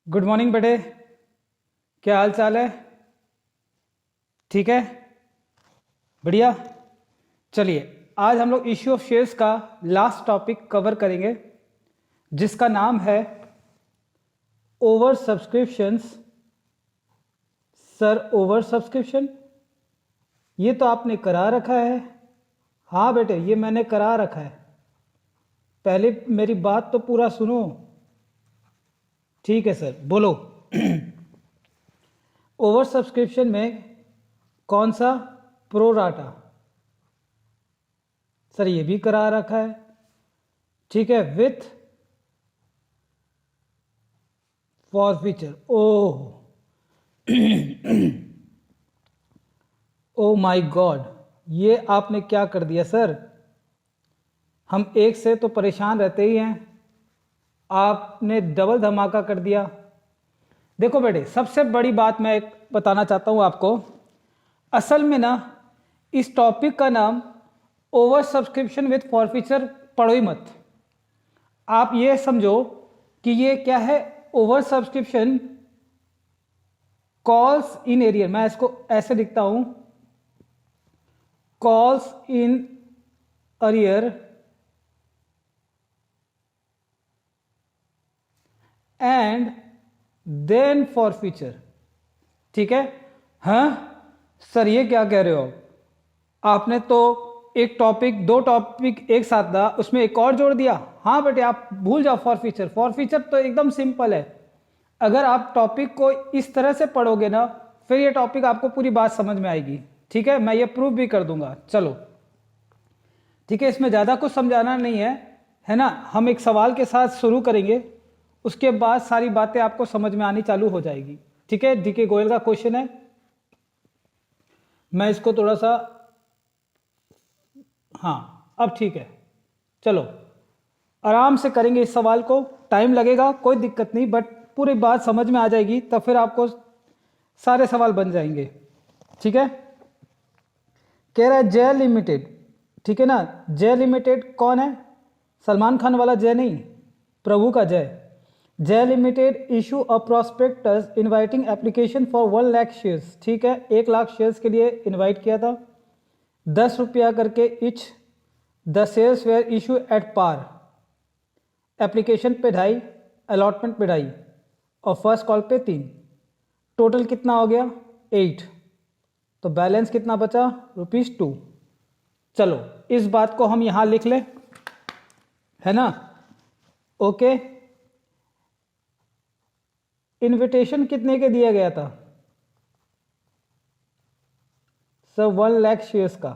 Good morning बेटे। क्या हाल चाल है? ठीक है, बढ़िया। चलिए, आज हम लोग इश्यू ऑफ शेयर्स का लास्ट टॉपिक कवर करेंगे, जिसका नाम है over subscriptions. Sir, over subscription ये तो आपने करा रखा है। हाँ बेटे, ये मैंने करा रखा है। पहले मेरी बात तो पूरा सुनो। ठीक है सर, बोलो। ओवर सब्सक्रिप्शन में कौन सा? Pro rata. सर, ये भी करा रखा है। ठीक है, with forfeiture. Oh, oh my God, ये आपने क्या कर दिया सर। हम एक से तो परेशान रहते ही हैं, आपने डबल धमाका कर दिया। देखो बेटे, सबसे बड़ी बात मैं एक बताना चाहता हूं आपको। असल में ना, इस टॉपिक का नाम ओवर सब्सक्रिप्शन विथ फॉरफीचर पढ़ो ही मत। आप ये समझो कि ये क्या है। Over subscription calls in arrear, मैं इसको ऐसे लिखता हूं, calls in arrear and then forfeiture. ठीक है। हाँ सर, ये क्या कह रहे हो? आपने तो एक टॉपिक, दो टॉपिक एक साथ था, उसमें एक और जोड़ दिया। हाँ बेटे, आप भूल जाओ फॉरफीचर। फॉरफीचर तो एकदम सिंपल है। अगर आप टॉपिक को इस तरह से पढ़ोगे ना, फिर ये टॉपिक आपको पूरी बात समझ में आएगी। ठीक है, मैं ये प्रूव भी कर दूंगा। चलो ठीक है, इसमें ज़्यादा कुछ समझाना नहीं है ना। हम एक सवाल के साथ शुरू करेंगे, उसके बाद सारी बातें आपको समझ में आनी चालू हो जाएगी। ठीक है, डीके गोयल का क्वेश्चन है। मैं इसको थोड़ा सा, हाँ अब ठीक है। चलो आराम से करेंगे इस सवाल को, टाइम लगेगा कोई दिक्कत नहीं, बट पूरी बात समझ में आ जाएगी, तब फिर आपको सारे सवाल बन जाएंगे। ठीक है। कह रहा है जय लिमिटेड। ठीक है ना, जय लिमिटेड कौन है? सलमान खान वाला जय नहीं, प्रभु का जय। जय limited issue a prospectus inviting application for 1 lakh shares. ठीक है, 1 लाख शेयर्स के लिए इनवाइट किया था। 10 रुपया करके each the shares were issue at par. Application पे 2.5, अलॉटमेंट पे 2.5 और फर्स्ट कॉल पे 3। टोटल कितना हो गया? 8। तो बैलेंस कितना बचा? ₹2। चलो इस बात को हम यहां लिख लें, है ना। ओके, इनविटेशन कितने के दिया गया था? सर 1 लाख शेयर्स का।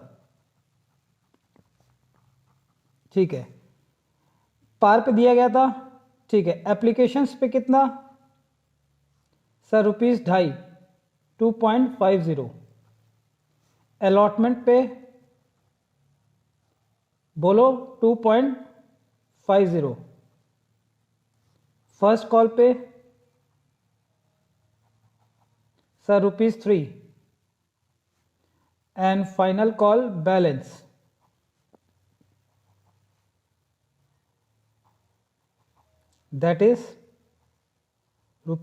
ठीक है, पार पे दिया गया था। ठीक है, एप्लीकेशंस पे कितना? सर ₹2.50, 2.50। अलॉटमेंट पे बोलो 2.50। फर्स्ट कॉल पे sir ₹3 and final call balance that is ₹2।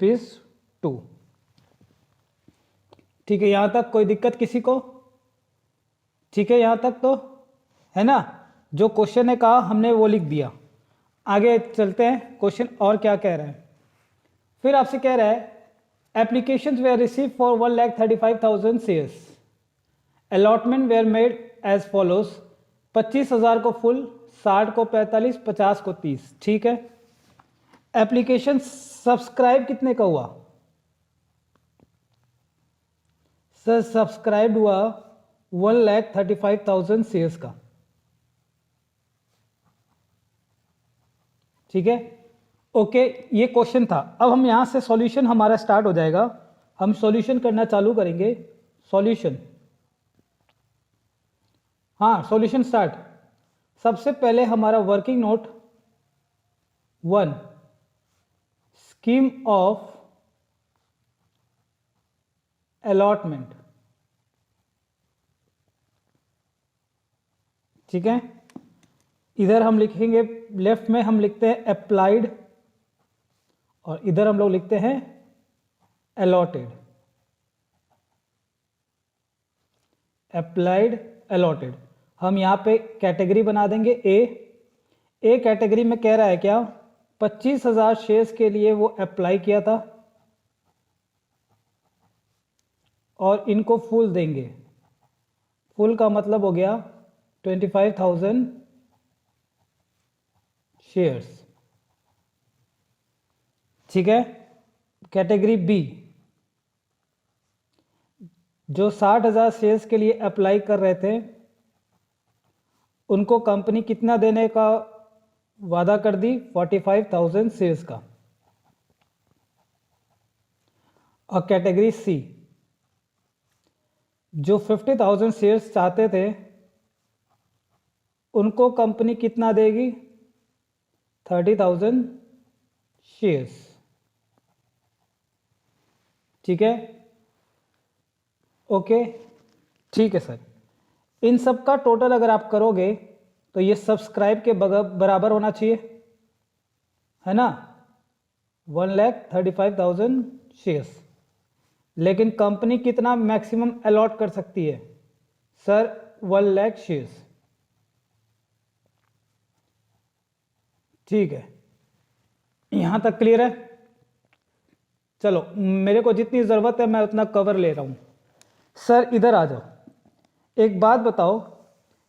ठीक है, यहां तक कोई दिक्कत किसी को? ठीक है, यहां तक तो है ना। जो क्वेश्चन ने कहा हमने वो लिख दिया। आगे चलते हैं, क्वेश्चन और क्या कह रहा है। फिर आपसे कह रहा है applications were receive for 1,35,000 shares. Allotment were made as follows. 25,000 को फुल, 60 को 45, 50 को 30। ठीक है। एप्लीकेशन सब्सक्राइब कितने का हुआ? सर सब्सक्राइब हुआ 1,35,000 शेयर्स का। ठीक है, ओके, ये क्वेश्चन था। अब हम यहां से सॉल्यूशन हमारा स्टार्ट हो जाएगा। हम सॉल्यूशन करना चालू करेंगे। सॉल्यूशन, हाँ सॉल्यूशन स्टार्ट। सबसे पहले हमारा working note 1, scheme of allotment. ठीक है, इधर हम लिखेंगे, लेफ्ट में हम लिखते हैं अप्लाइड और इधर हम लोग लिखते हैं अलॉटेड, अप्लाइड, अलॉटेड। हम यहाँ पे कैटेगरी बना देंगे ए कैटेगरी में कह रहा है क्या, 25,000 शेयर्स के लिए वो अप्लाई किया था और इनको फुल देंगे। फुल का मतलब हो गया 25,000 शेयर्स, ठीक है। कैटेगरी बी, जो 60,000 शेयर्स के लिए अप्लाई कर रहे थे उनको कंपनी कितना देने का वादा कर दी, 45,000 शेयर्स का। और कैटेगरी सी, जो 50,000 शेयर्स चाहते थे उनको कंपनी कितना देगी, 30,000 शेयर्स, ठीक है। ओके, ठीक है सर। इन सब का टोटल अगर आप करोगे तो ये सब्सक्राइब के बराबर होना चाहिए, है ना, 1,35,000 शेयर्स। लेकिन कंपनी कितना मैक्सिमम अलॉट कर सकती है सर, 1 लाख शेयर्स, ठीक है। यहां तक क्लियर है। चलो, मेरे को जितनी ज़रूरत है मैं उतना कवर ले रहा हूं। सर इधर आ जाओ, एक बात बताओ,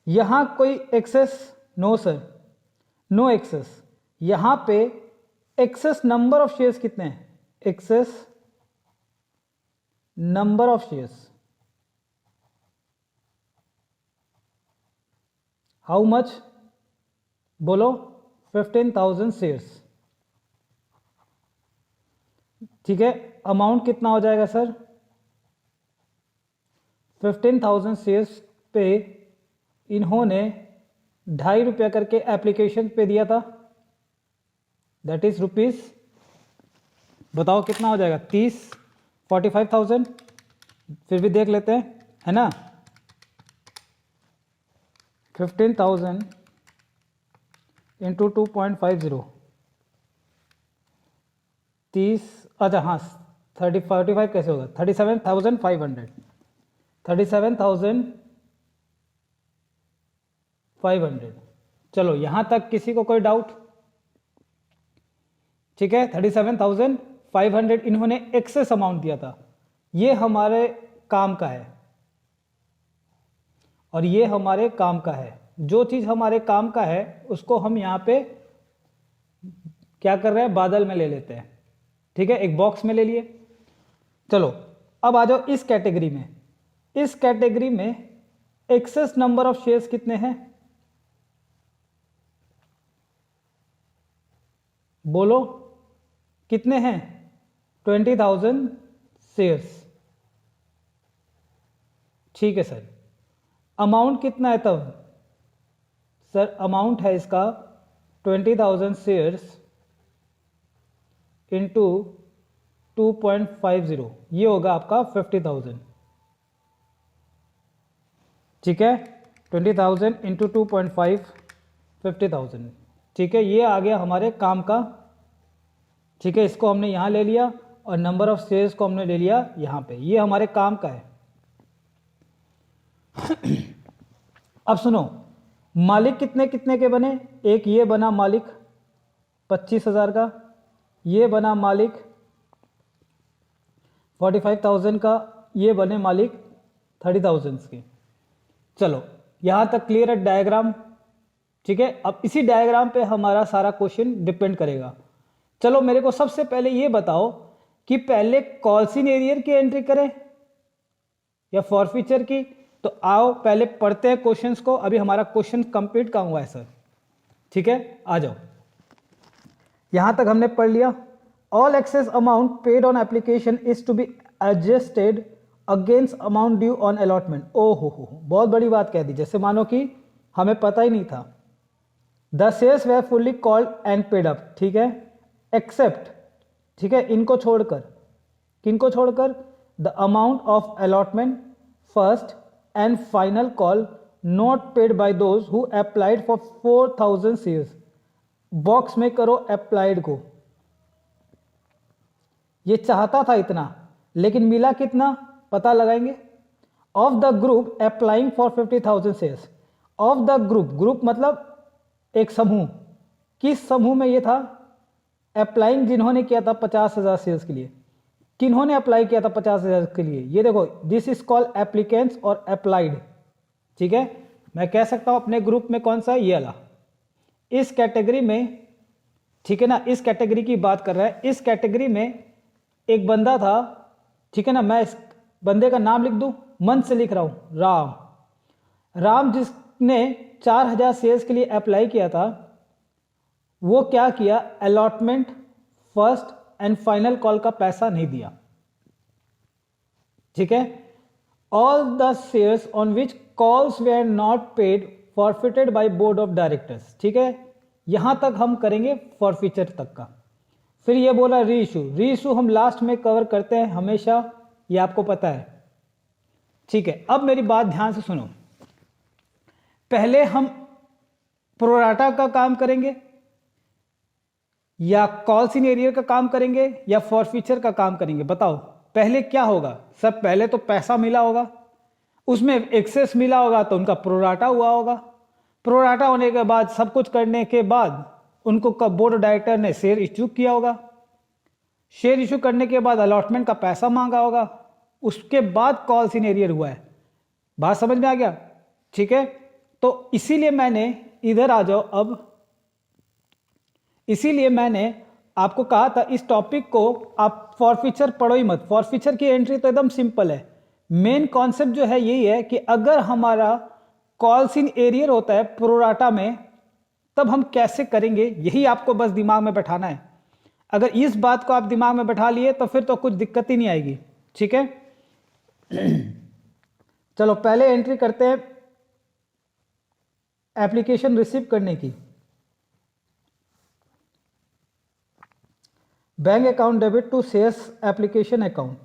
यहां कोई excess? No sir, no excess. यहां पे एक्सेस नंबर ऑफ शेयर्स कितने हैं, excess number of shares, how much, बोलो, 15,000 शेयर्स, ठीक है। अमाउंट कितना हो जाएगा सर, 15,000 शेयर्स पे इन्होंने ₹2.5 करके एप्लीकेशन पे दिया था, दैट इज रुपीज, बताओ कितना हो जाएगा, 30, 45,000, फिर भी देख लेते हैं, है ना। 15,000 इंटू 2.50, 30, अच्छा हाँ, 45 कैसे होगा, 37,500, 37,500। चलो यहां तक किसी को कोई डाउट, ठीक है। 37,500 इन्होंने एक्सेस अमाउंट दिया था, ये हमारे काम का है और ये हमारे काम का है। जो चीज हमारे काम का है उसको हम यहां पे क्या कर रहे हैं, बादल में ले लेते हैं, ठीक है, एक बॉक्स में ले लिए। चलो अब आ जाओ इस कैटेगरी में। इस कैटेगरी में एक्सेस नंबर ऑफ शेयर्स कितने हैं, बोलो कितने हैं, 20,000 शेयर्स, ठीक है सर। अमाउंट कितना है तब, सर अमाउंट है इसका 20,000 शेयर्स इंटू 2.50, ये होगा आपका 50,000, ठीक है। 20,000 इंटू 2.5, 50,000, ठीक है। ये आ गया हमारे काम का, ठीक है। इसको हमने यहाँ ले लिया और नंबर ऑफ शेयर्स को हमने ले लिया यहाँ पे, ये हमारे काम का है। अब सुनो, मालिक कितने कितने के बने, एक ये बना मालिक 25,000 का, ये बना मालिक 45,000 का, ये बने मालिक 30,000 के। चलो यहां तक क्लियर है डायग्राम, ठीक है। अब इसी डायग्राम पे हमारा सारा क्वेश्चन डिपेंड करेगा। चलो मेरे को सबसे पहले ये बताओ कि पहले कॉल्सिन एरियर की एंट्री करें या फॉरफीचर की, तो आओ पहले पढ़ते हैं क्वेश्चंस को। अभी हमारा क्वेश्चन कंप्लीट कहाँ हुआ है सर, ठीक है, आ जाओ। यहां तक हमने पढ़ लिया, all excess amount paid on application is to be adjusted against amount due on allotment. ओ हो, बहुत बड़ी बात कह दी, जैसे मानो कि हमें पता ही नहीं था। The shares way fully called and paid up, ठीक है, एक्सेप्ट, ठीक है, इनको छोड़कर, किनको छोड़कर, the amount of allotment first and final call not paid by those who applied for 4,000 shares. Box में करो अप्लाइड को, ये चाहता था इतना, लेकिन मिला कितना पता लगाएंगे। Of the group applying for 50,000 shares. Of the group मतलब एक समूह, किस समूह में ये था? अप्लाइंग जिन्होंने किया था 50,000 शेयर्स के लिए। किन्होंने अप्लाई किया था 50,000 के लिए? ये देखो, दिस इज कॉल्ड एप्लीकेंट्स और अप्लाइड। ठीक है, मैं कह सकता हूं अपने ग्रुप में कौन सा? ये वाला, इस कैटेगरी में। ठीक है ना, इस कैटेगरी की बात कर रहा है। इस कैटेगरी में एक बंदा था, ठीक है ना, मैं इस बंदे का नाम लिख दूं, मन से लिख रहा हूं, राम, जिसने 4,000 शेयर्स के लिए अप्लाई किया था। वो क्या किया? Allotment, first and final call का पैसा नहीं दिया। ठीक है, all the shares on which calls were not paid forfeited by board of directors. ठीक है, यहां तक हम करेंगे फॉरफीचर तक का। फिर ये बोला री इशू हम लास्ट में कवर करते हैं हमेशा, ये आपको पता है। ठीक है, अब मेरी बात ध्यान से सुनो। पहले हम प्रोराटा का काम करेंगे, या कॉल्स इन एरियर का काम करेंगे, या फॉरफीचर का काम करेंगे? बताओ पहले क्या होगा? सब पहले तो पैसा मिला होगा, उसमें एक्सेस मिला होगा, तो उनका प्रोराटा हुआ होगा। प्रोराटा होने के बाद, सब कुछ करने के बाद, उनको बोर्ड ऑफ डायरेक्टर ने शेयर इश्यू किया होगा। शेयर इश्यू करने के बाद अलॉटमेंट का पैसा मांगा होगा, उसके बाद कॉल्स इन एरियर हुआ है। बात समझ में आ गया? ठीक है, तो इसीलिए मैंने, इधर आ जाओ अब, इसीलिए मैंने आपको कहा था इस टॉपिक को आप फॉरफीचर पढ़ो ही मत। फॉरफीचर की एंट्री तो एकदम सिंपल है। मेन कॉन्सेप्ट जो है यही है कि अगर हमारा कॉल्स इन एरियर होता है प्रोराटा में, तब हम कैसे करेंगे, यही आपको बस दिमाग में बैठाना है। अगर इस बात को आप दिमाग में बैठा लिए तो फिर तो कुछ दिक्कत ही नहीं आएगी। ठीक है, चलो पहले एंट्री करते हैं एप्लीकेशन रिसीव करने की। Bank account debit to shares application account.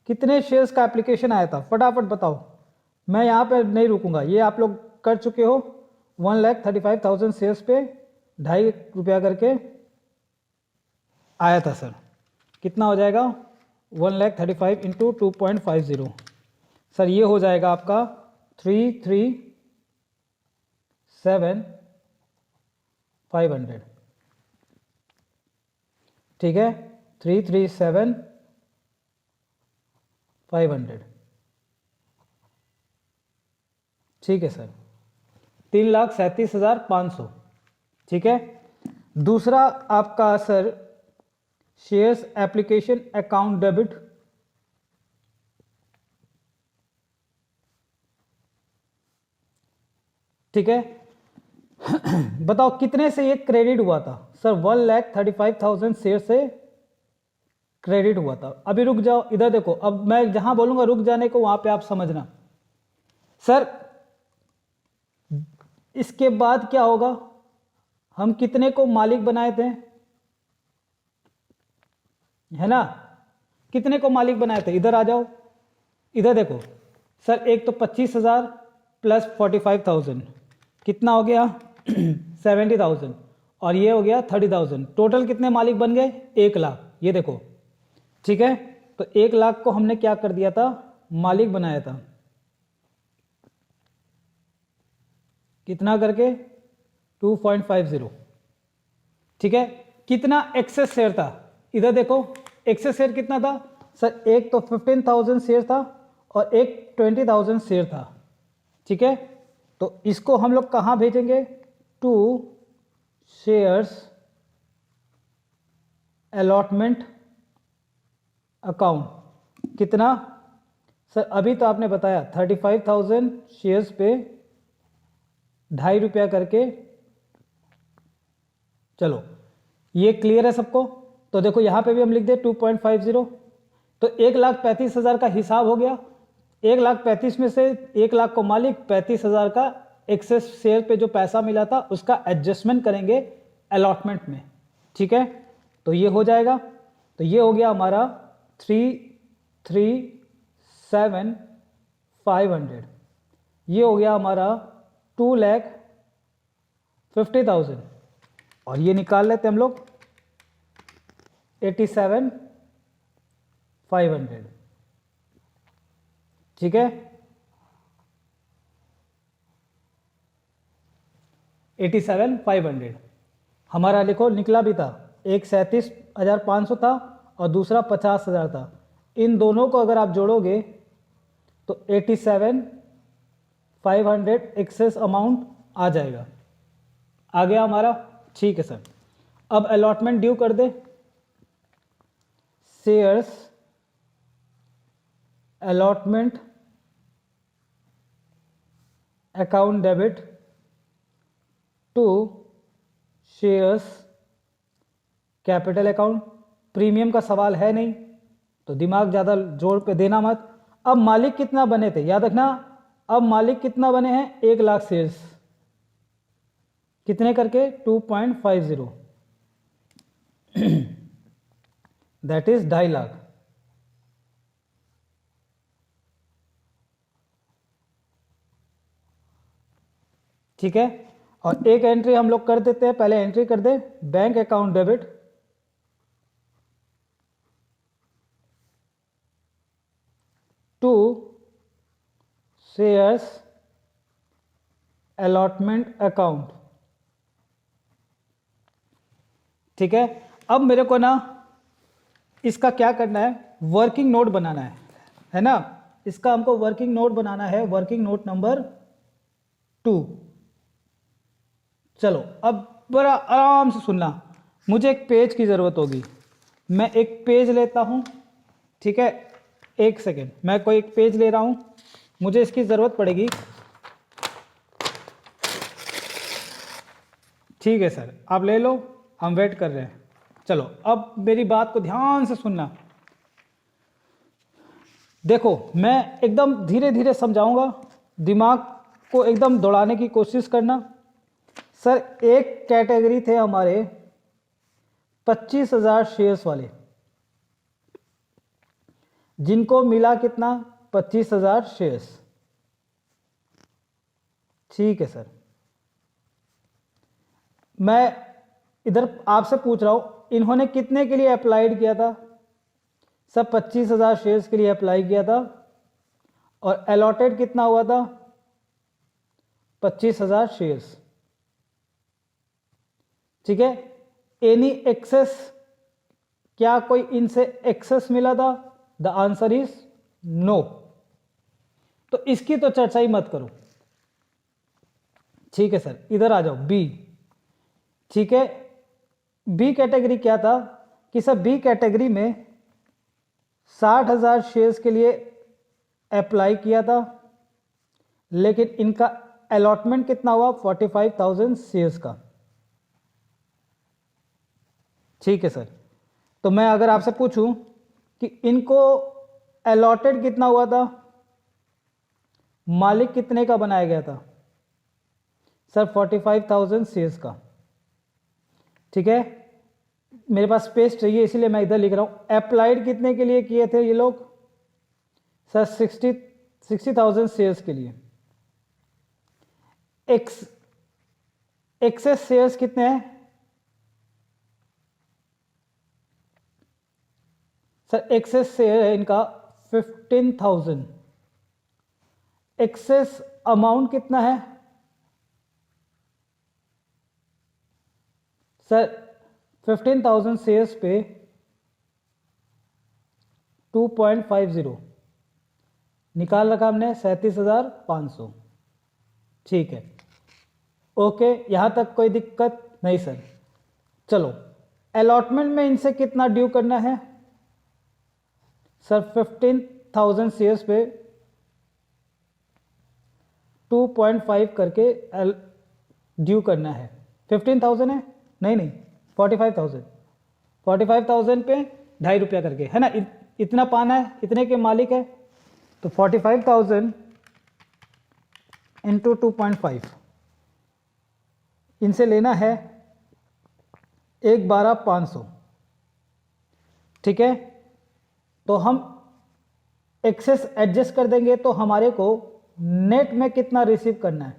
कितने शेयर्स का एप्लीकेशन आया था फटाफट बताओ, मैं यहां पे नहीं रुकूंगा। ये आप लोग कर चुके हो, 1,35,000 शेयर्स पे ₹2.5 करके आया था सर। कितना हो जाएगा? 1,35,000 इंटू 2.50 सर, ये हो जाएगा आपका 337,500। ठीक है, 337,500। ठीक है सर, 3,37,500। ठीक है, दूसरा आपका sir shares application account debit. ठीक है, बताओ कितने से ये क्रेडिट हुआ था? सर 1,35,000 शेयर से क्रेडिट हुआ था। अभी रुक जाओ, इधर देखो, अब मैं जहां बोलूंगा रुक जाने को वहां पे आप समझना। सर इसके बाद क्या होगा? हम कितने को मालिक बनाए थे, है ना? कितने को मालिक बनाए थे? इधर आ जाओ, इधर देखो सर, एक तो 25,000 प्लस 45,000 कितना हो गया? 70,000, और ये हो गया 30,000। टोटल कितने मालिक बन गए? 1,00,000। ये देखो, ठीक है, तो 1,00,000 को हमने क्या कर दिया था? मालिक बनाया था। कितना करके? 2.50। ठीक है, कितना एक्सेस शेयर था? इधर देखो, एक्सेस शेयर कितना था सर? एक तो 15,000 शेयर था और एक 20,000 शेयर था। ठीक है, तो इसको हम लोग कहां भेजेंगे? To shares allotment account. कितना सर? अभी तो आपने बताया 35,000 शेयर्स पे ₹2.5 करके। चलो ये क्लियर है सबको? तो देखो यहां पे भी हम लिख दे 2.50, तो 1,35,000 का हिसाब हो गया। 1,35,000 में से 1,00,000 को मालिक, 35,000 का एक्सेस शेयर पे जो पैसा मिला था उसका एडजस्टमेंट करेंगे अलॉटमेंट में। ठीक है, तो ये हो जाएगा। तो ये हो गया हमारा 337,500। ये हो गया हमारा 2,50,000, और ये निकाल लेते हम लोग 87,500, ठीक है। 87,500 हमारा लिखो निकला भी था, एक 37,500 था और दूसरा 50,000 था। इन दोनों को अगर आप जोड़ोगे तो 87,500 एक्सेस अमाउंट आ जाएगा। आ गया हमारा, ठीक है सर। अब अलॉटमेंट ड्यू कर दे। Shares allotment account debit to shares capital account. Premium का सवाल है नहीं तो दिमाग ज़्यादा जोर पे देना मत। अब मालिक कितना बने थे याद रखना, अब मालिक कितना बने हैं, 1,00,000 शेयर्स, कितने करके 2.50, दैट इज 2.5 लाख। ठीक है, और एक एंट्री हम लोग कर देते हैं, पहले एंट्री कर दे bank account debit to shares allotment account. ठीक है, अब मेरे को ना इसका क्या करना है, वर्किंग नोट बनाना है ना। इसका हमको वर्किंग नोट बनाना है, वर्किंग नोट नंबर 2। चलो अब बड़ा आराम से सुनना, मुझे एक पेज की ज़रूरत होगी। मैं एक पेज लेता हूँ, ठीक है, एक सेकेंड, मैं कोई एक पेज ले रहा हूँ, मुझे इसकी ज़रूरत पड़ेगी। ठीक है सर, आप ले लो, हम वेट कर रहे हैं। चलो अब मेरी बात को ध्यान से सुनना। देखो मैं एकदम धीरे धीरे समझाऊंगा, दिमाग को एकदम दौड़ाने की कोशिश करना। सर एक कैटेगरी थे हमारे 25,000 शेयर्स वाले, जिनको मिला कितना, 25,000 शेयर्स। ठीक है सर, मैं इधर आपसे पूछ रहा हूं इन्होंने कितने के लिए अप्लाइड किया था। सब 25,000 शेयर्स के लिए अप्लाई किया था और अलॉटेड कितना हुआ था, 25,000 शेयर्स। ठीक है, एनी एक्सेस, क्या कोई इनसे एक्सेस मिला था, द आंसर इज नो। तो इसकी तो चर्चा ही मत करो। ठीक है सर, इधर आ जाओ बी। ठीक है, बी कैटेगरी क्या था कि सर बी कैटेगरी में 60,000 शेयर्स के लिए अप्लाई किया था, लेकिन इनका अलॉटमेंट कितना हुआ, 45,000 शेयर्स का। ठीक है सर, तो मैं अगर आपसे पूछूं कि इनको अलॉटेड कितना हुआ था, मालिक कितने का बनाया गया था, सर 45,000 शेयर्स का। ठीक है, मेरे पास स्पेस चाहिए इसलिए मैं इधर लिख रहा हूं। अप्लाइड कितने के लिए किए थे ये लोग, सर 60,000 शेयर्स के लिए। एक्सेस शेयर्स कितने हैं, सर एक्सेस शेयर है इनका 15,000। एक्सेस अमाउंट कितना है, सर 15,000 शेयर्स पे 2.50 निकाल रखा हमने, 37,500। ठीक है, ओके, यहां तक कोई दिक्कत नहीं सर। चलो अलॉटमेंट में इनसे कितना ड्यू करना है, सर 15,000 शेयर्स पे 2.5 करके ड्यू करना है। 15,000 है, नहीं 45,000, 45,000 पे 2.5 रुपया करके, है ना, इतना पाना है, इतने के मालिक है, तो 45,000 इंटू 2.5 इनसे लेना है 1,12,500। ठीक है, तो हम एक्सेस एडजस्ट कर देंगे तो हमारे को नेट में कितना रिसीव करना है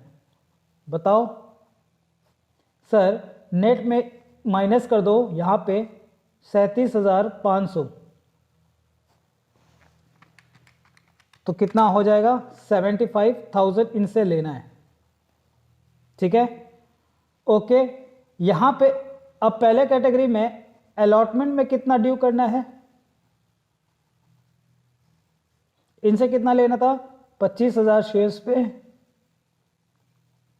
बताओ। सर नेट में माइनस कर दो, यहाँ पे 37,500, तो कितना हो जाएगा 75,000 इनसे लेना है। ठीक है, ओके। यहां पे अब पहले कैटेगरी में अलॉटमेंट में कितना ड्यू करना है, इनसे कितना लेना था 25,000 शेयर्स पे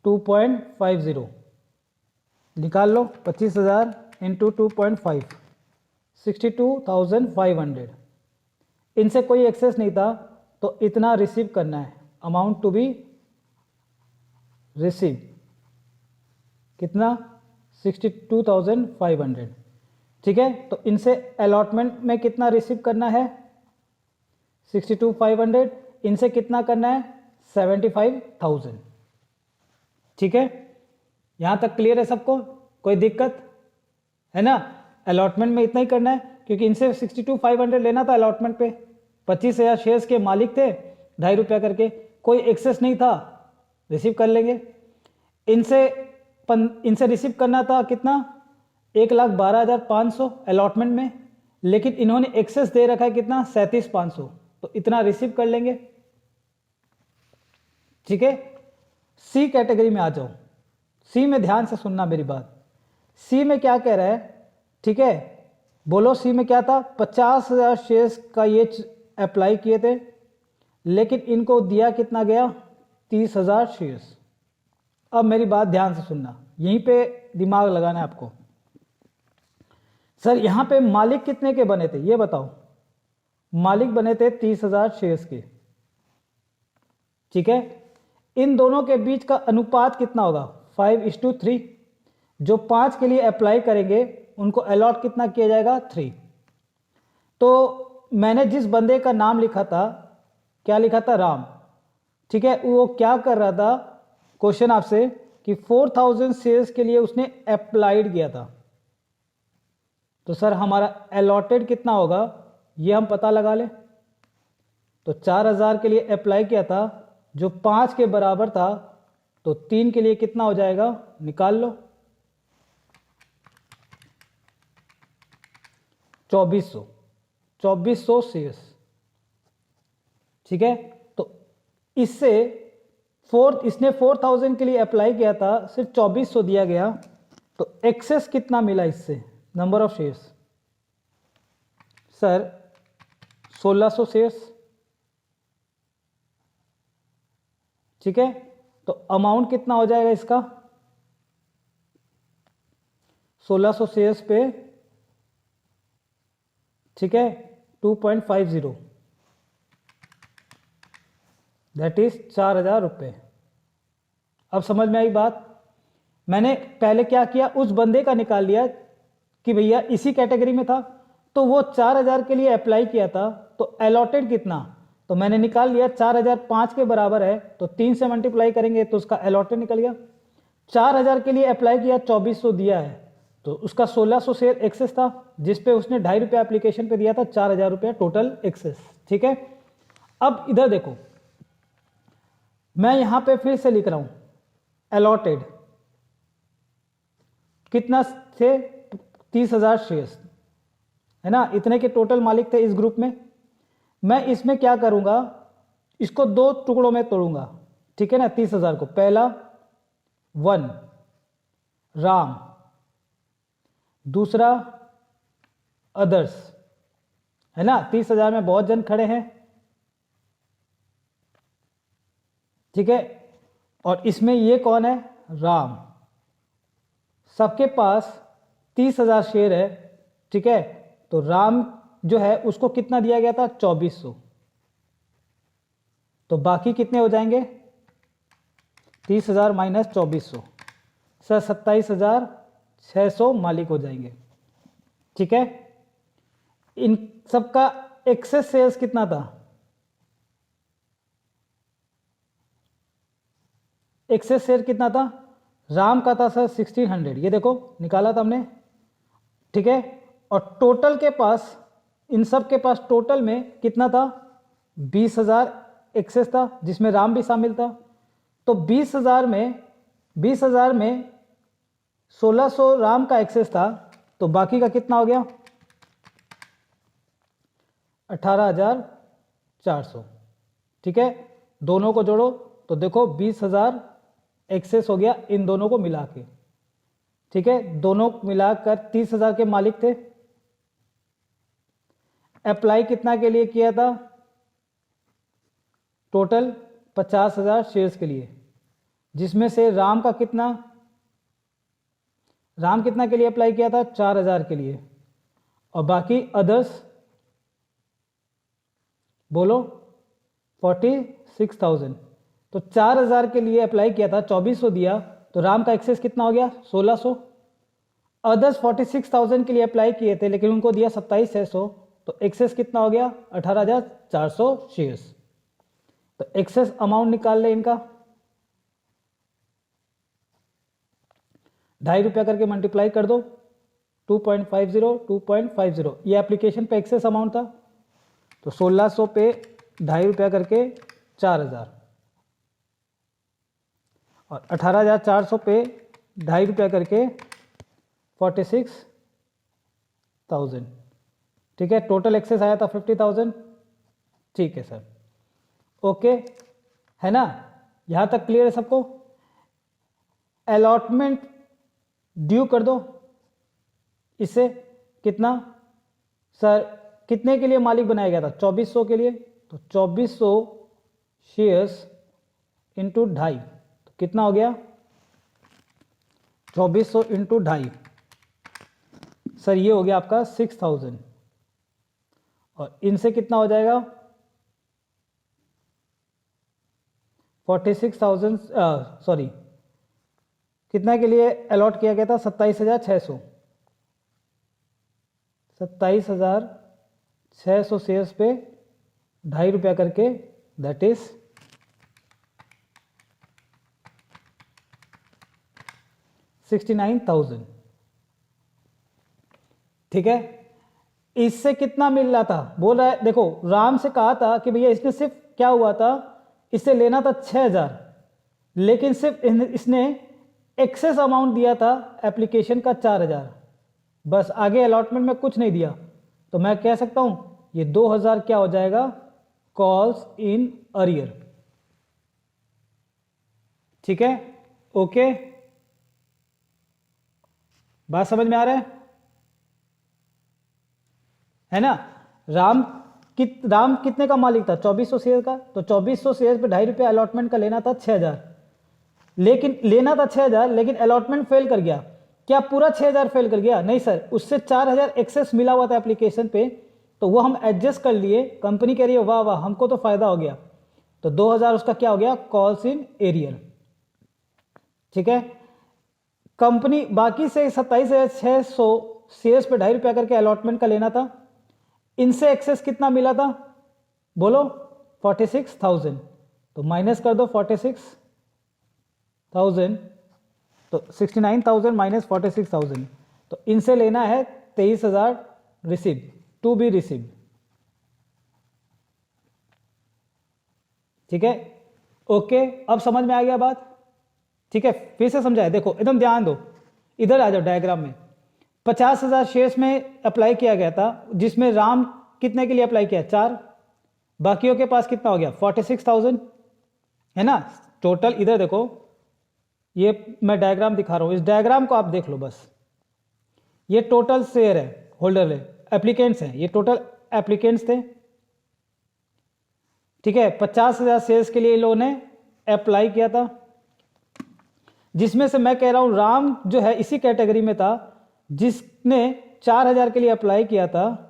2.50 निकाल लो। 25,000 इंटू 2.5 62,500। इनसे कोई एक्सेस नहीं था तो इतना रिसीव करना है, अमाउंट टू बी रिसीव कितना 62,500। ठीक है, तो इनसे अलॉटमेंट में कितना रिसीव करना है 62,500, इनसे कितना करना है 75,000। ठीक है, यहां तक क्लियर है सबको, कोई दिक्कत है ना। अलॉटमेंट में इतना ही करना है क्योंकि इनसे 62,500 लेना था अलॉटमेंट पे। 25,000 शेयर्स के मालिक थे, ₹2.5 करके, कोई एक्सेस नहीं था, रिसीव कर लेंगे। इनसे रिसीव करना था कितना 1,12,500 अलॉटमेंट में, लेकिन इन्होंने एक्सेस दे रखा है कितना 37,500, तो इतना रिसीव कर लेंगे। ठीक है, सी कैटेगरी में आ जाओ। सी में ध्यान से सुनना मेरी बात। सी में क्या कह रहा है, ठीक है, बोलो सी में क्या था 50,000 शेयर्स का ये अप्लाई किए थे, लेकिन इनको दिया कितना गया 30,000 शेयर्स। अब मेरी बात ध्यान से सुनना, यहीं पे दिमाग लगाना है आपको। सर यहां पे मालिक कितने के बने थे ये बताओ। मालिक बने थे 30,000 शेयर्स के। ठीक है, इन दोनों के बीच का अनुपात कितना होगा 5:3। जो 5 के लिए अप्लाई करेंगे उनको अलॉट कितना किया जाएगा 3। तो मैंने जिस बंदे का नाम लिखा था, क्या लिखा था राम। ठीक है, वो क्या कर रहा था, क्वेश्चन आपसे कि 4,000 शेयर्स के लिए उसने अप्लाइड किया था। तो सर हमारा अलॉटेड कितना होगा ये हम पता लगा ले। तो 4,000 के लिए अप्लाई किया था, जो 5 के बराबर था, तो 3 के लिए कितना हो जाएगा निकाल लो 2400 शेयर्स। ठीक है, तो इससे इसने 4,000 के लिए अप्लाई किया था, सिर्फ 2400 दिया गया, तो एक्सेस कितना मिला इससे number of shares sir 1600 shares. ठीक है, तो अमाउंट कितना हो जाएगा इसका 1600 शेयर्स पे, ठीक है 2.50, दैट इज 4,000 रुपये। अब समझ में आई बात। मैंने पहले क्या किया, उस बंदे का निकाल लिया कि भैया इसी कैटेगरी में था, तो वो 4,000 के लिए अप्लाई किया था, तो अलॉटेड कितना, तो मैंने निकाल लिया 4,000 5 के बराबर है, तो 3 से मल्टीप्लाई करेंगे तो उसका अलॉटेड निकल गया। 4,000 के लिए अप्लाई किया 2,400 दिया है, तो उसका 1,600 शेयर एक्सेस था, जिसपे उसने ₹2.5 एप्लीकेशन पे दिया था, 4,000 रुपया टोटल एक्सेस। ठीक है, अब इधर देखो, मैं यहां पे फिर से लिख रहा हूं अलॉटेड कितना थे 30,000 शेयर्स है ना, इतने के टोटल मालिक थे इस ग्रुप में। मैं इसमें क्या करूंगा, इसको 2 टुकड़ों में तोड़ूंगा। ठीक है ना, 30,000 को, पहला 1 राम, दूसरा अदर्स, है ना। 30,000 में बहुत जन खड़े हैं। ठीक है, और इसमें ये कौन है राम, सबके पास 30,000 शेयर है। ठीक है, तो राम जो है उसको कितना दिया गया था 2,400, तो बाकी कितने हो जाएंगे 30,000 माइनस 2,400 सर 27,600 मालिक हो जाएंगे। ठीक है, इन सबका एक्सेस सेल्स कितना था, एक्सेस शेयर कितना था, राम का था सर 1,600, ये देखो निकाला था हमने। ठीक है, और टोटल के पास, इन सब के पास टोटल में कितना था 20,000 एक्सेस था, जिसमें राम भी शामिल था। तो 20,000 में 1,600 राम का एक्सेस था, तो बाकी का कितना हो गया 18,400। ठीक है, दोनों को जोड़ो तो देखो 20,000 एक्सेस हो गया इन दोनों को मिला के। ठीक है, दोनों मिलाकर 30,000 के मालिक थे। अप्लाई कितना के लिए किया था? टोटल 50,000 शेयर्स के लिए, जिसमें से राम कितना के लिए अप्लाई किया था? 4,000 के लिए, और बाकी अदर्स बोलो 46,000। तो 4,000 के लिए अप्लाई किया था, 2400 दिया, तो राम का एक्सेस कितना हो गया? 1600। अदर्स 46,000 के लिए अप्लाई किए थे लेकिन उनको दिया 27,600, तो एक्सेस कितना हो गया? 18,400 शेयर्स। तो एक्सेस अमाउंट निकाल ले इनका, 2.5 रुपया करके मल्टीप्लाई कर दो, 2.50 ये एप्लीकेशन पे एक्सेस अमाउंट था। तो 1600 पे 2.5 रुपया करके 4,000, और 18,400 पे 2.5 रुपया करके 46,000। ठीक है, टोटल एक्सेस आया था 50,000। ठीक है सर, ओके है ना, यहां तक क्लियर है सबको? अलॉटमेंट ड्यू कर दो इससे। कितना सर, कितने के लिए मालिक बनाया गया था? 2400 के लिए। तो 2400 शेयर्स इंटू 2.5, तो कितना हो गया? 2400 इंटू 2.5 सर, ये हो गया आपका 6,000। और इनसे कितना हो जाएगा? 46,000 सॉरी, कितना के लिए अलॉट किया गया था? 27,600। 27,600 शेयर्स पे 2.5 रुपया करके, दैट इज 69,000। ठीक है, इससे कितना मिल रहा था? बोल रहा है देखो, राम से कहा था कि भैया इसने सिर्फ क्या हुआ था, इससे लेना था 6,000, लेकिन सिर्फ इसने एक्सेस अमाउंट दिया था एप्लीकेशन का 4,000, बस आगे अलॉटमेंट में कुछ नहीं दिया। तो मैं कह सकता हूं ये 2,000 क्या हो जाएगा? Calls in arrear. ठीक है, ओके, बात समझ में आ रहा है ना? राम कितने का मालिक था? 2400 शेयर का। तो 2400 शेयर पे 2.5 रुपया अलॉटमेंट का लेना था 6,000, लेकिन लेना था 6,000, लेकिन अलॉटमेंट फेल कर गया। क्या पूरा 6,000 फेल कर गया? नहीं सर, उससे 4,000 एक्सेस मिला हुआ था एप्लीकेशन पे, तो वो हम एडजस्ट कर लिए। कंपनी कह रही है वाह वाह हमको तो फायदा हो गया, तो 2,000 उसका क्या हो गया? Calls in arrear. ठीक है, कंपनी बाकी से 27,600 शेयर्स पे 2.5 रुपया करके अलॉटमेंट का लेना था। इनसे एक्सेस कितना मिला था? बोलो 46,000। तो माइनस कर दो 46,000, तो 69,000 माइनस 46,000, तो इनसे लेना है 23,000 रिसीव, टू बी रिसीव। ठीक है, ओके, अब समझ में आ गया बात? ठीक है, फिर से समझाए, देखो एकदम ध्यान दो, इधर आ जाओ डायग्राम में। 50,000 शेयर्स में अप्लाई किया गया था, जिसमें राम कितने के लिए अप्लाई किया? 4। बाकियों के पास कितना हो गया? 46,000 है ना। टोटल इधर देखो, ये मैं डायग्राम दिखा रहा हूं, इस डायग्राम को आप देख लो बस। ये टोटल शेयर है, होल्डर है, एप्लीकेंट्स हैं, ये टोटल एप्लीकेंट्स थे। ठीक है, 50,000 शेयर्स के लिए इन लोगों ने अप्लाई किया था, जिसमें से मैं कह रहा हूं राम जो है इसी कैटेगरी में था, जिसने 4,000 के लिए अप्लाई किया था।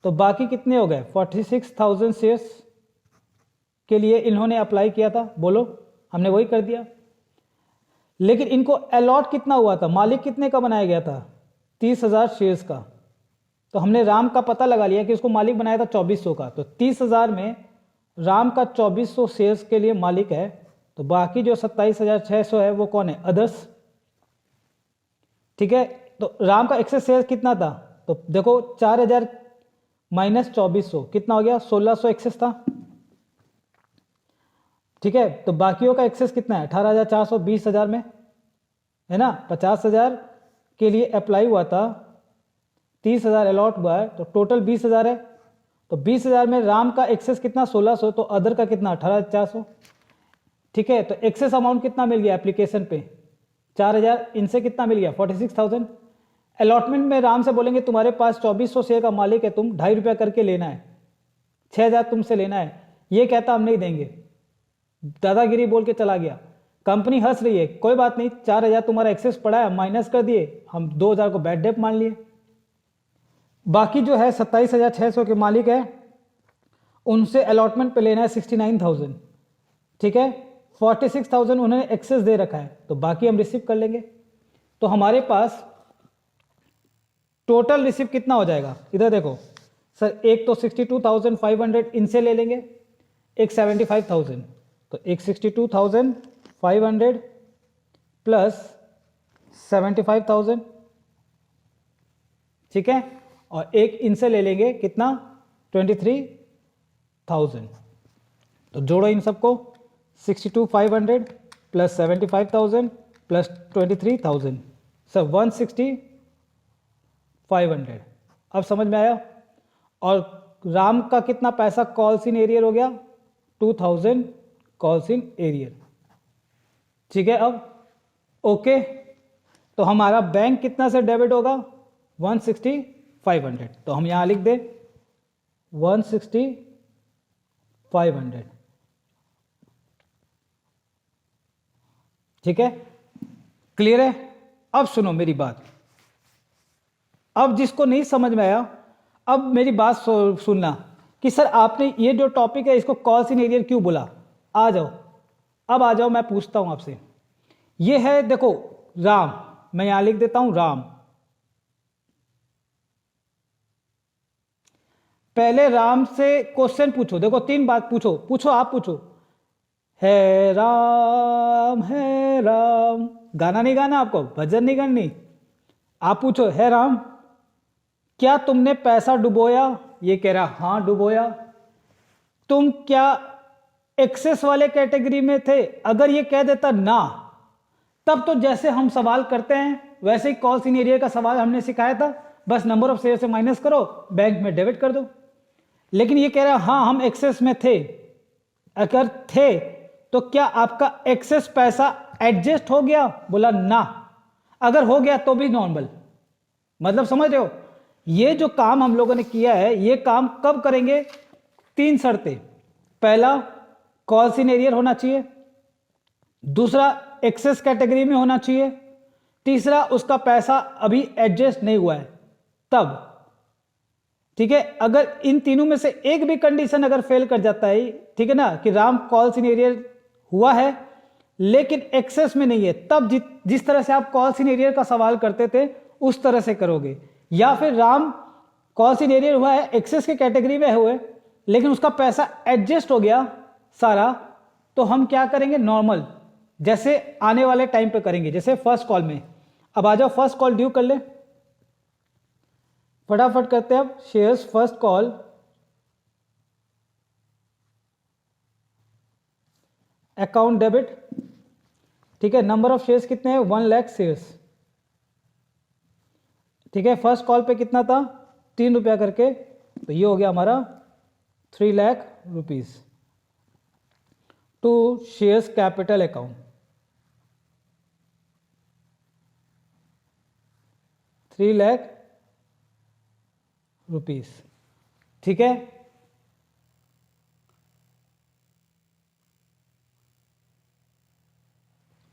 तो बाकी कितने हो गए? 46,000 शेयर्स के लिए इन्होंने अप्लाई किया था। बोलो, हमने वही कर दिया। लेकिन इनको अलॉट कितना हुआ था? मालिक कितने का बनाया गया था? 30,000 शेयर्स का। तो हमने राम का पता लगा लिया कि उसको मालिक बनाया था 2400 का। तो 30,000 में राम का 2400 शेयर्स के लिए मालिक है, तो बाकी जो 27,600 है वो कौन है? अदर्स। ठीक है, तो राम का एक्सेस शेयर कितना था? तो देखो 4,000 माइनस 2400 कितना हो गया? 1,600 एक्सेस था। ठीक है, तो बाकियों का एक्सेस कितना है? 18,400, 20,000 में है ना। 50,000 के लिए अप्लाई हुआ था, 30,000 अलॉट हुआ है, तो टोटल 20,000 है। तो 20,000 में राम का एक्सेस कितना 1600, तो अदर का कितना 18,400। ठीक है, तो एक्सेस अमाउंट कितना मिल गया एप्लीकेशन पे 4,000, इनसे कितना मिल गया 46,000। अलॉटमेंट में राम से बोलेंगे तुम्हारे पास 2400 शेयर का मालिक है, तुम 2.5 रुपया करके लेना है, 6,000 तुमसे लेना है। ये कहता हम नहीं देंगे, दादागिरी बोल के चला गया। कंपनी हंस रही है, कोई बात नहीं, 4,000 तुम्हारा एक्सेस पड़ा है, माइनस कर दिए, हम 2,000 को बैड डेट मान लिए। बाकी जो है 27,600 के मालिक है, उनसे अलॉटमेंट पे लेना है 69,000। ठीक है, 46,000 उन्होंने एक्सेस दे रखा है, तो बाकी हम रिसीव कर लेंगे। तो हमारे पास टोटल रिसीव कितना हो जाएगा, इधर देखो सर, एक तो 62,500 इनसे ले लेंगे, एक 75,000, तो एक 62,500 प्लस 75,000, ठीक है, और एक इनसे ले लेंगे कितना 23,000। तो जोड़ो इन सबको, 62,500 प्लस 75,000 प्लस 23,000, सर 160,500। अब समझ में आया। और राम का कितना पैसा कॉल्स इन एरियर हो गया 2,000 कॉल्स इन एरियर। ठीक है, अब ओके, तो हमारा बैंक कितना से डेबिट होगा 160,500, तो हम यहां लिख दे 160,500। ठीक है, क्लियर है। अब सुनो मेरी बात, अब जिसको नहीं समझ में आया अब मेरी बात सुनना कि सर आपने ये जो टॉपिक है इसको कॉल्स इन एरियर क्यों बोला। आ जाओ, अब आ जाओ, मैं पूछता हूं आपसे। ये है देखो राम, मैं यहां लिख देता हूं राम। पहले राम से क्वेश्चन पूछो, देखो 3 बात पूछो, आप पूछो, है राम, गाना नहीं गाना आपको, भजन नहीं करनी, आप पूछो है राम क्या तुमने पैसा डुबोया। ये कह रहा हां डुबोया। तुम क्या एक्सेस वाले कैटेगरी में थे। अगर ये कह देता ना, तब तो जैसे हम सवाल करते हैं वैसे ही कॉल्स इन एरियर का सवाल हमने सिखाया था, बस नंबर ऑफ शेयर से माइनस करो, बैंक में डेबिट कर दो। लेकिन ये कह रहा हां हम एक्सेस में थे। अगर थे तो क्या आपका एक्सेस पैसा एडजस्ट हो गया, बोला ना। अगर हो गया तो भी नॉर्मल, मतलब समझ रहे हो। ये जो काम हम लोगों ने किया है, ये काम कब करेंगे, 3 शर्तें। पहला कॉल्स इन एरियर होना चाहिए, दूसरा एक्सेस कैटेगरी में होना चाहिए, तीसरा उसका पैसा अभी एडजस्ट नहीं हुआ है तब। ठीक है, अगर इन तीनों में से एक भी कंडीशन अगर फेल कर जाता है, ठीक है ना, कि राम कॉल्स इन एरियर हुआ है लेकिन एक्सेस में नहीं है, तब जिस तरह से आप कॉल्स इन एरियर का सवाल करते थे उस तरह से करोगे। या फिर राम कॉल्स इन एरियर हुआ है, एक्सेस के कैटेगरी में हुए लेकिन उसका पैसा एडजस्ट हो गया सारा, तो हम क्या करेंगे नॉर्मल, जैसे आने वाले टाइम पे करेंगे, जैसे फर्स्ट कॉल में। अब आ जाओ फर्स्ट कॉल ड्यू कर ले, फटाफट करते हैं अब। Shares first call account debit. ठीक है, नंबर ऑफ शेयर्स कितने हैं 1 लाख शेयर्स। ठीक है, फर्स्ट कॉल पे कितना था 3 रुपया करके, तो ये हो गया हमारा 3 lakh rupees to shares capital account. 3 lakh rupees. ठीक है,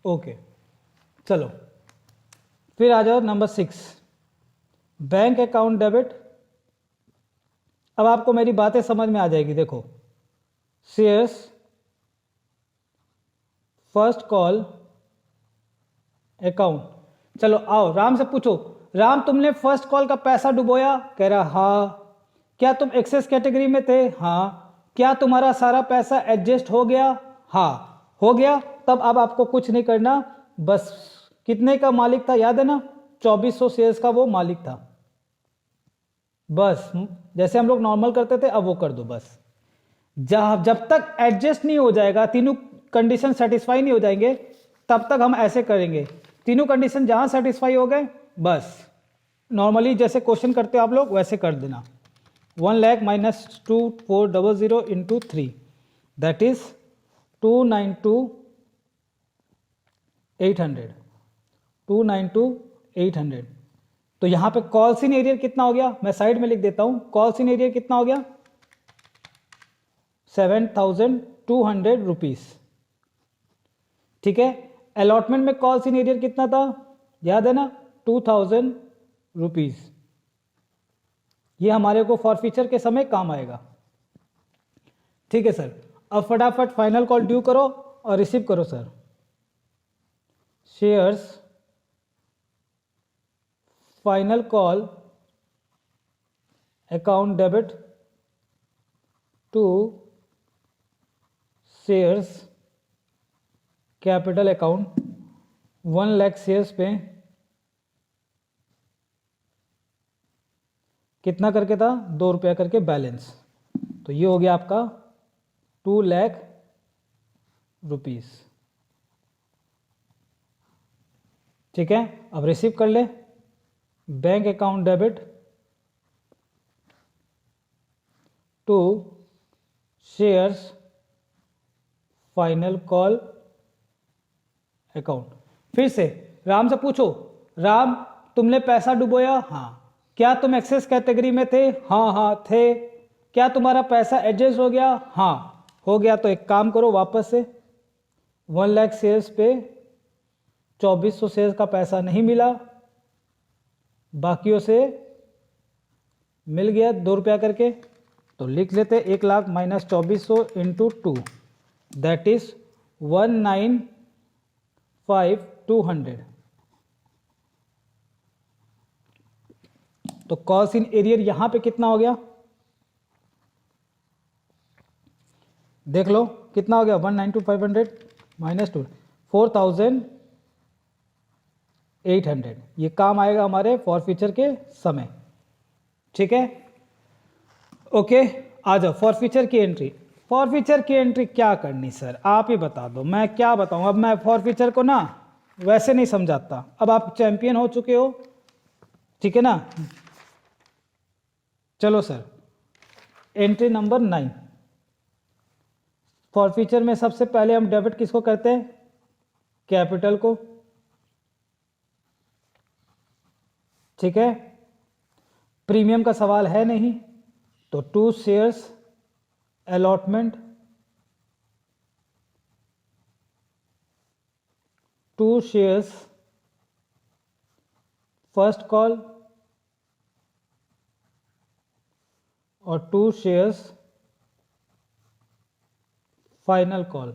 ओके, चलो फिर आ जाओ नंबर 6, बैंक अकाउंट डेबिट। अब आपको मेरी बातें समझ में आ जाएगी। देखो शेयर्स फर्स्ट कॉल अकाउंट, चलो आओ राम से पूछो, राम तुमने फर्स्ट कॉल का पैसा डुबोया, कह रहा हाँ। क्या तुम एक्सेस कैटेगरी में थे, हाँ। क्या तुम्हारा सारा पैसा एडजस्ट हो गया, हाँ हो गया। तब अब आपको कुछ नहीं करना, बस कितने का मालिक था याद है ना, 2400 शेयर्स का वो मालिक था। बस जैसे हम लोग नॉर्मल करते थे अब वो कर दो बस। जब तक एडजस्ट नहीं हो जाएगा, तीनों कंडीशन सेटिस्फाई नहीं हो जाएंगे, तब तक हम ऐसे करेंगे। तीनों कंडीशन जहां सेटिस्फाई हो गए बस नॉर्मली जैसे क्वेश्चन करते हो आप लोग वैसे कर देना। 1,00,000 माइनस 2,400 इंटू 3 दैट इज 292,800 292,800। तो यहाँ पे कॉल्स इन एरियर कितना हो गया, मैं साइड में लिख देता हूँ। कॉल्स इन एरियर कितना हो गया 7,200 रुपीज। ठीक है, अलॉटमेंट में कॉल्स इन एरियर कितना था, याद है ना, 2,000 रुपीज। ये हमारे को फॉरफीचर के समय काम आएगा। ठीक है सर, अब फटाफट फाइनल कॉल ड्यू करो और रिसीव करो sir. Shares final call account debit to shares capital account 1,00,000 shares पे कितना करके था, 2 रुपया करके बैलेंस। तो ये हो गया आपका 2,00,000 रुपीज। ठीक है, अब रिसीव कर ले। Bank account debit to shares final call account. फिर से राम से पूछो, राम तुमने पैसा डुबोया, हाँ। क्या तुम एक्सेस कैटेगरी में थे, हाँ हाँ थे। क्या तुम्हारा पैसा एडजस्ट हो गया, हाँ हो गया। तो एक काम करो, वापस से 1,00,000 शेयर्स पे 2,400 शेयर्स का पैसा नहीं मिला, बाकियों से मिल गया 2 रुपया करके। तो लिख लेते 1,00,000 माइनस 2,400 इंटू 2 दैट इज 1,95,200। तो कॉस्ट इन एरियर यहां पे कितना हो गया, देख लो कितना हो गया, 1,92,500 माइनस 2 4,800। ये काम आएगा हमारे फॉरफीचर के समय। ठीक है, ओके, आ जाओ फॉरफीचर की एंट्री। फॉरफीचर की एंट्री क्या करनी सर, आप ही बता दो, मैं क्या बताऊं। अब मैं फॉरफीचर को ना वैसे नहीं समझाता, अब आप चैंपियन हो चुके हो, ठीक है ना। चलो सर, एंट्री नंबर 9। फॉरफीचर में सबसे पहले हम डेबिट किसको करते हैं, कैपिटल को। ठीक है, प्रीमियम का सवाल है नहीं, तो 2 shares allotment 2 shares first call और 2 शेयर्स फाइनल कॉल,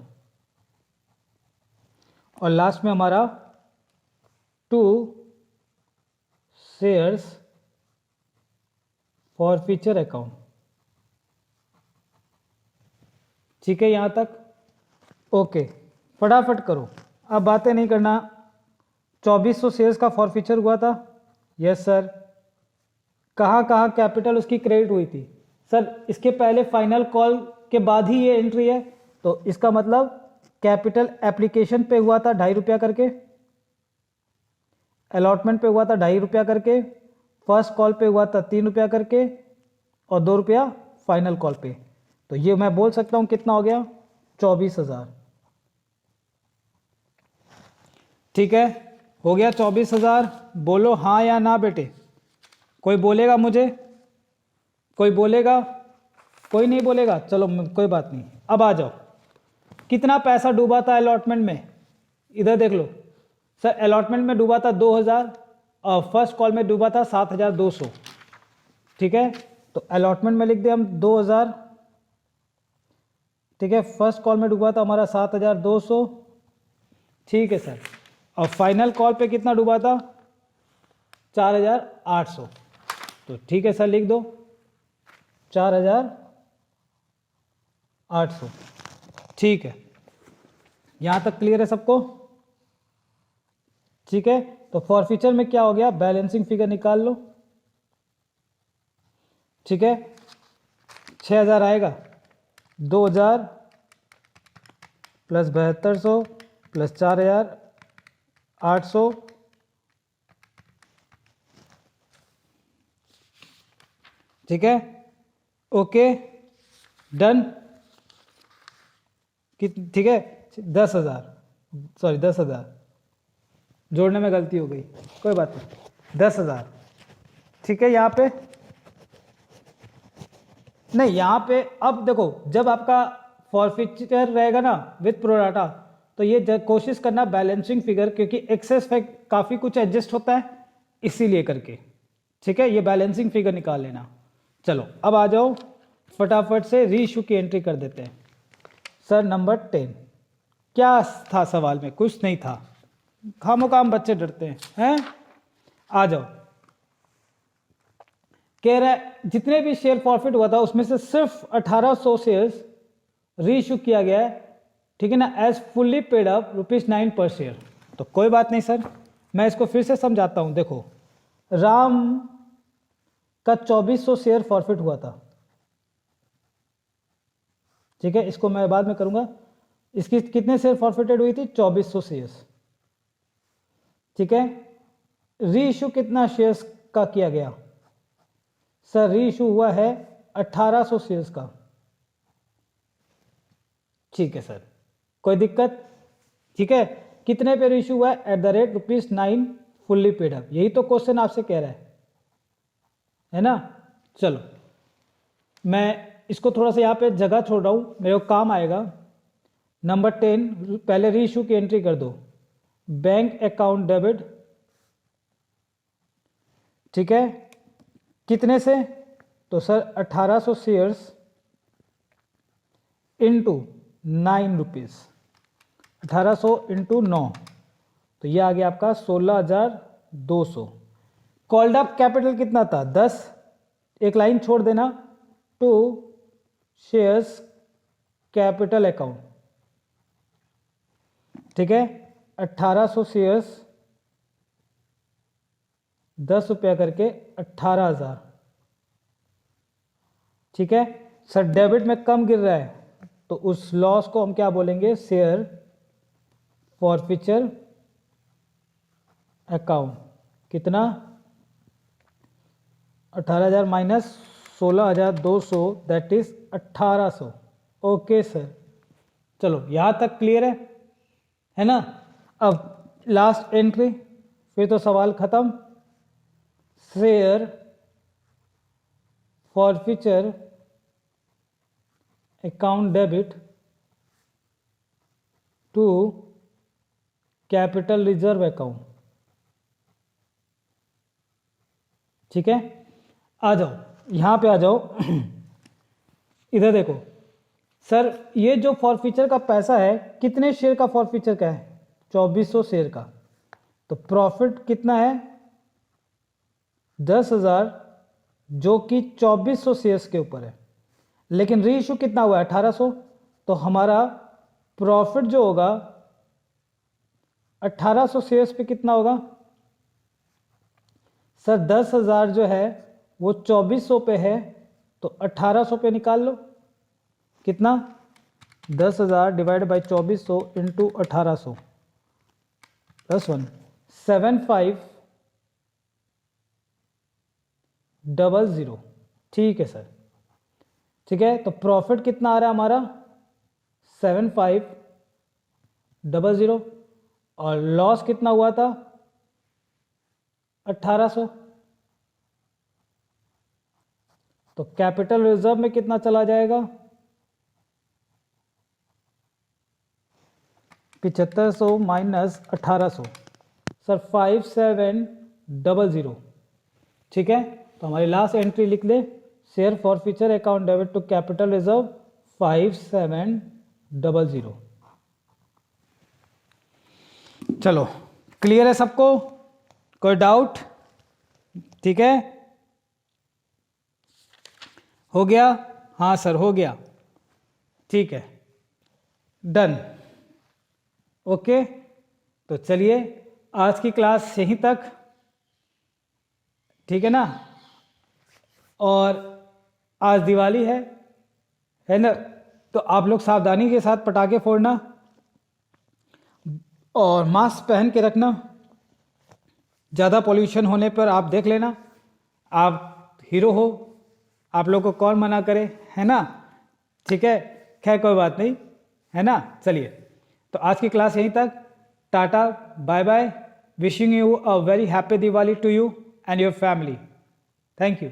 और लास्ट में हमारा 2 शेयर्स फॉरफीचर अकाउंट। ठीक है यहां तक, ओके। फटाफट करो, अब बातें नहीं करना। 2,400 शेयर्स का फॉरफीचर हुआ था, यस सर। कहाँ कहाँ कैपिटल उसकी क्रेडिट हुई थी सर, इसके पहले फाइनल कॉल के बाद ही ये एंट्री है, तो इसका मतलब कैपिटल एप्लीकेशन पे हुआ था 2.5 रुपया करके, अलॉटमेंट पे हुआ था 2.5 रुपया करके, फर्स्ट कॉल पे हुआ था 3 रुपया करके, और 2 रुपया फाइनल कॉल पे। तो ये मैं बोल सकता हूं कितना हो गया, 24,000। ठीक है, हो गया 24,000। बोलो हाँ या ना बेटे, कोई बोलेगा मुझे, कोई बोलेगा, कोई नहीं बोलेगा, चलो कोई बात नहीं। अब आ जाओ, कितना पैसा डूबा था अलॉटमेंट में, इधर देख लो सर। अलॉटमेंट में डूबा था 2,000 और फर्स्ट कॉल में डूबा था 7,200। ठीक है, तो अलॉटमेंट में लिख दिया हम 2,000। ठीक है, फर्स्ट कॉल में डूबा था हमारा 7,200। ठीक है सर, और फाइनल कॉल पे कितना डूबा था, 4,800। तो ठीक है सर, लिख दो 4,800। ठीक है, यहां तक क्लियर है सबको। ठीक है, तो फॉरफीचर में क्या हो गया, बैलेंसिंग फिगर निकाल लो। ठीक है, 6,000 आएगा, 2,000 प्लस 7,200 प्लस 4,800। ठीक है, ओके डन। ठीक है 10,000, सॉरी 10,000 जोड़ने में गलती हो गई, कोई बात नहीं, 10,000। ठीक है यहाँ पे नहीं, यहाँ पे अब देखो जब आपका फॉरफिचर रहेगा ना विथ प्रोराटा, तो ये कोशिश करना बैलेंसिंग फिगर, क्योंकि एक्सेस फैक्ट काफ़ी कुछ एडजस्ट होता है इसीलिए करके। ठीक है ये बैलेंसिंग फिगर निकाल लेना। चलो अब आ जाओ फटाफट से रीइशू की एंट्री कर देते हैं। सर नंबर 10 क्या था सवाल में? कुछ नहीं था, खामोखाम बच्चे डरते हैं। आ जाओ, कह रहा है जितने भी शेयर फॉरफिट हुआ था उसमें से सिर्फ 1800 शेयर्स रीइशू किया गया है, ठीक है ना, एज फुल्ली पेड अप ₹9 पर शेयर। तो कोई बात नहीं सर, मैं इसको फिर से समझाता हूं। देखो राम का 2400 शेयर फॉरफिट हुआ था, ठीक है, इसको मैं बाद में करूंगा। इसकी कितने शेयर फॉरफिटेड हुई थी? 2400 शेयर्स, ठीक है। रीइशू कितना शेयर्स का किया गया? सर रीइशू हुआ है 1800 शेयर्स का, ठीक है सर, कोई दिक्कत? ठीक है, कितने पे रीइशू हुआ है? ₹9 फुल्ली पेड अप। यही तो क्वेश्चन आपसे कह रहा है ना। चलो मैं इसको थोड़ा सा यहाँ पे जगह छोड़ रहा हूँ, मेरे को काम आएगा। नंबर 10 पहले रीइशू की एंट्री कर दो, बैंक अकाउंट डेबिट, ठीक है, कितने से? तो सर 1800 शेयर्स इंटू ₹9, 1800 इंटू 9, तो ये आ गया आपका 16,200। कॉल्ड अप कैपिटल कितना था? 10, एक लाइन छोड़ देना, टू शेयर्स कैपिटल अकाउंट, ठीक है। 1800 शेयर्स 10 रुपया करके 18,000, ठीक है सर। डेबिट में कम गिर रहा है तो उस लॉस को हम क्या बोलेंगे? Share forfeiture account. कितना? 18,000 minus 16,200 that is 1800। Okay sir, चलो यहां तक क्लियर है ना। अब लास्ट एंट्री, फिर तो सवाल खत्म। Share forfeiture account debit to capital reserve account, ठीक है। आ जाओ यहां पे आ जाओ इधर देखो सर, ये जो फॉरफिचर का पैसा है कितने शेयर का फॉरफिचर का है? 2400 शेयर का। तो प्रॉफिट कितना है? 10,000, जो कि 2400 शेयर्स के ऊपर है। लेकिन रीइशू कितना हुआ है? 1800। तो हमारा प्रॉफिट जो होगा 1800 शेयर्स पे कितना होगा? सर 10,000 जो है वो 2400 पे है, तो 1800 पे निकाल लो। कितना? 10,000 डिवाइड बाई 2400 इंटू 1800 प्लस 1, 7500। ठीक है सर, ठीक है। तो प्रॉफिट कितना आ रहा है हमारा? 7500, और लॉस कितना हुआ था? 1800। तो कैपिटल रिजर्व में कितना चला जाएगा? 7500 माइनस 1800, सर 5700। ठीक है, तो हमारी लास्ट एंट्री लिख ले, share forfeiture account debit to capital reserve 5700। चलो क्लियर है सबको? कोई डाउट? ठीक है, हो गया? हाँ सर हो गया, ठीक है, डन। ओके, तो चलिए आज की क्लास यहीं तक, ठीक है ना। और आज दिवाली है ना, तो आप लोग सावधानी के साथ पटाखे फोड़ना और मास्क पहन के रखना। ज़्यादा पॉल्यूशन होने पर आप देख लेना, आप हीरो हो, आप लोग को कौन मना करे, है ना। ठीक है, खैर कोई बात नहीं, है ना। चलिए, तो आज की क्लास यहीं तक। Tata, bye bye, wishing you a very happy Diwali to you and your family. Thank you.